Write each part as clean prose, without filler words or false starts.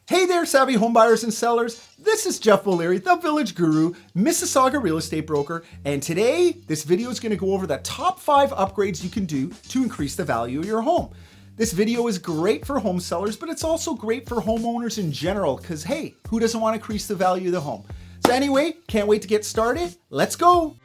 Hey there, savvy home buyers and sellers. This is Jeff O'Leary, the Village Guru, Mississauga real estate broker, and today this video is going to go over the top 5 upgrades you can do to increase the value of your home. This video is great for home sellers, but it's also great for homeowners in general because, hey, who doesn't want to increase the value of the home? So anyway, can't wait to get started. Let's go.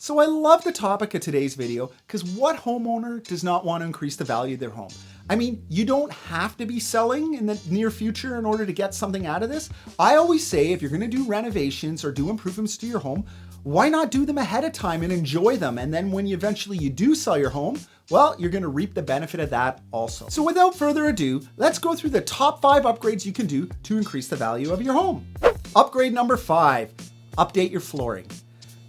So I love the topic of today's video because what homeowner does not want to increase the value of their home? I mean, you don't have to be selling in the near future in order to get something out of this. I always say if you're going to do renovations or do improvements to your home, why not do them ahead of time and enjoy them? And then when you eventually do sell your home, well, you're going to reap the benefit of that also. So without further ado, let's go through the top 5 upgrades you can do to increase the value of your home. Upgrade number 5, update your flooring.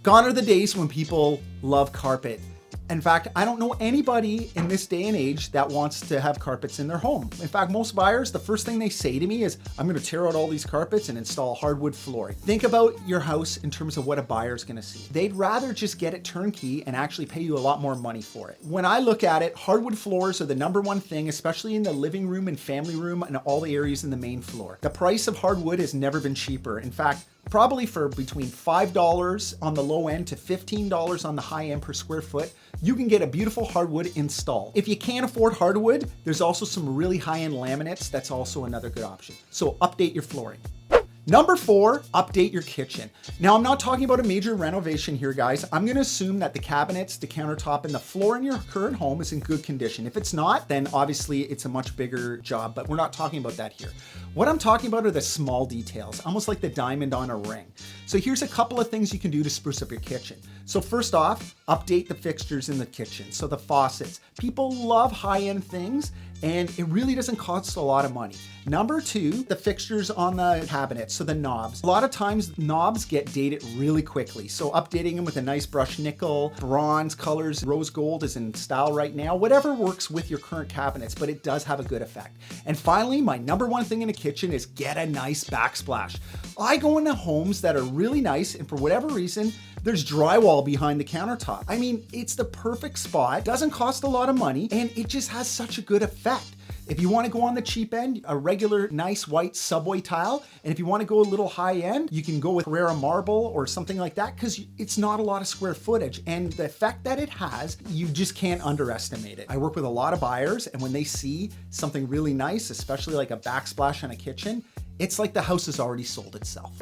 Gone are the days when people love carpet. In fact, I don't know anybody in this day and age that wants to have carpets in their home. In fact, most buyers, the first thing they say to me is, I'm going to tear out all these carpets and install hardwood flooring. Think about your house in terms of what a buyer's going to see. They'd rather just get it turnkey and actually pay you a lot more money for it. When I look at it, hardwood floors are the #1 thing, especially in the living room and family room and all the areas in the main floor. The price of hardwood has never been cheaper. In fact, probably for between $5 on the low end to $15 on the high end per square foot, you can get a beautiful hardwood installed. If you can't afford hardwood, there's also some really high-end laminates. That's also another good option. So update your flooring. Number 4, update your kitchen. Now, I'm not talking about a major renovation here, guys. I'm going to assume that the cabinets, the countertop, and the floor in your current home is in good condition. If it's not, then obviously it's a much bigger job, but we're not talking about that here. What I'm talking about are the small details, almost like the diamond on a ring. So here's a couple of things you can do to spruce up your kitchen. So first off, update the fixtures in the kitchen. So the faucets. People love high-end things, and it really doesn't cost a lot of money. Number 2, the fixtures on the cabinets, so the knobs. A lot of times knobs get dated really quickly, so updating them with a nice brushed nickel, bronze colors, rose gold is in style right now, whatever works with your current cabinets, but it does have a good effect. And finally, my #1 thing in the kitchen is get a nice backsplash. I go into homes that are really nice, and for whatever reason, there's drywall behind the countertop. I mean, it's the perfect spot, doesn't cost a lot of money, and it just has such a good effect. If you want to go on the cheap end, a regular nice white subway tile, and if you want to go a little high end, you can go with Carrara marble or something like that because it's not a lot of square footage, and the effect that it has, you just can't underestimate it. I work with a lot of buyers, and when they see something really nice, especially like a backsplash on a kitchen, it's like the house has already sold itself.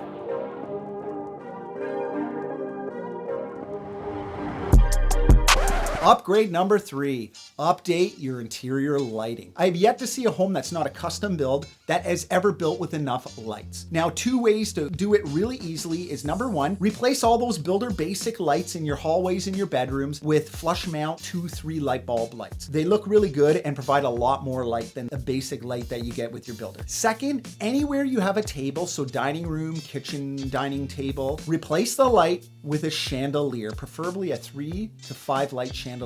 Upgrade number 3, update your interior lighting. I have yet to see a home that's not a custom build that has ever built with enough lights. Now, 2 ways to do it really easily is number 1, replace all those builder basic lights in your hallways and your bedrooms with flush mount 2-3 light bulb lights. They look really good and provide a lot more light than the basic light that you get with your builder. Second, anywhere you have a table, so dining room, kitchen, dining table, replace the light with a chandelier, preferably a 3 to 5 light chandelier.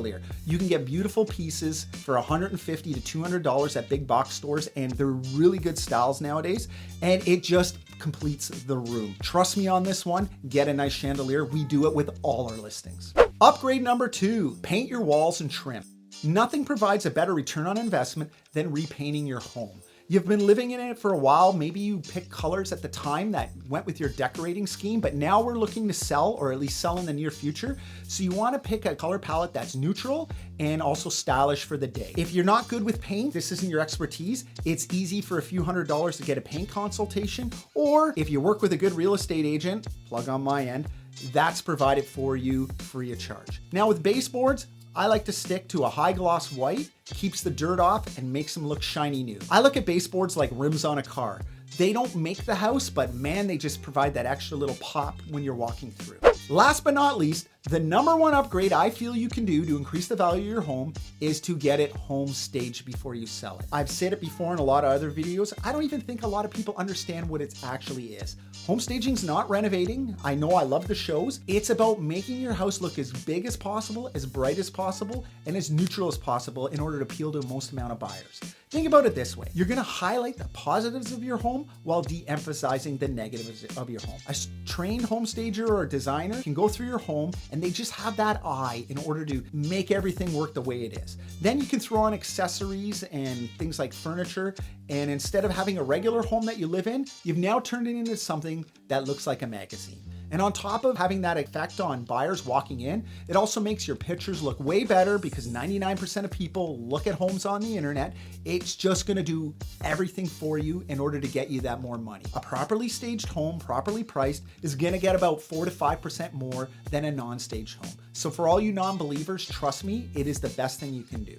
You can get beautiful pieces for $150 to $200 at big box stores, and they're really good styles nowadays, and it just completes the room. Trust me on this one, get a nice chandelier. We do it with all our listings. Upgrade number 2, paint your walls and trim. Nothing provides a better return on investment than repainting your home. You've been living in it for a while. Maybe you picked colors at the time that went with your decorating scheme, but now we're looking to sell, or at least sell in the near future. So you want to pick a color palette that's neutral and also stylish for the day. If you're not good with paint, this isn't your expertise, it's easy for a few $100s to get a paint consultation. Or if you work with a good real estate agent, plug on my end, that's provided for you free of charge. Now with baseboards, I like to stick to a high gloss white, keeps the dirt off and makes them look shiny new. I look at baseboards like rims on a car. They don't make the house, but man, they just provide that extra little pop when you're walking through. Last but not least, the #1 upgrade I feel you can do to increase the value of your home is to get it home staged before you sell it. I've said it before in a lot of other videos. I don't even think a lot of people understand what it actually is. Home staging's not renovating. I know I love the shows. It's about making your house look as big as possible, as bright as possible, and as neutral as possible in order to appeal to the most amount of buyers. Think about it this way. You're gonna highlight the positives of your home while de-emphasizing the negatives of your home. A trained home stager or designer can go through your home and they just have that eye in order to make everything work the way it is. Then you can throw on accessories and things like furniture, and instead of having a regular home that you live in, you've now turned it into something that looks like a magazine. And on top of having that effect on buyers walking in, it also makes your pictures look way better because 99% of people look at homes on the internet. It's just gonna do everything for you in order to get you that more money. A properly staged home, properly priced, is gonna get about 4 to 5% more than a non-staged home. So for all you non-believers, trust me, it is the best thing you can do.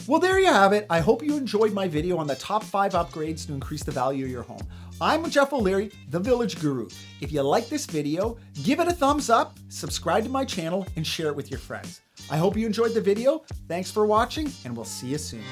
Well, there you have it. I hope you enjoyed my video on the top 5 upgrades to increase the value of your home. I'm Jeff O'Leary, the Village Guru. If you like this video, give it a thumbs up, subscribe to my channel, and share it with your friends. I hope you enjoyed the video. Thanks for watching, and we'll see you soon.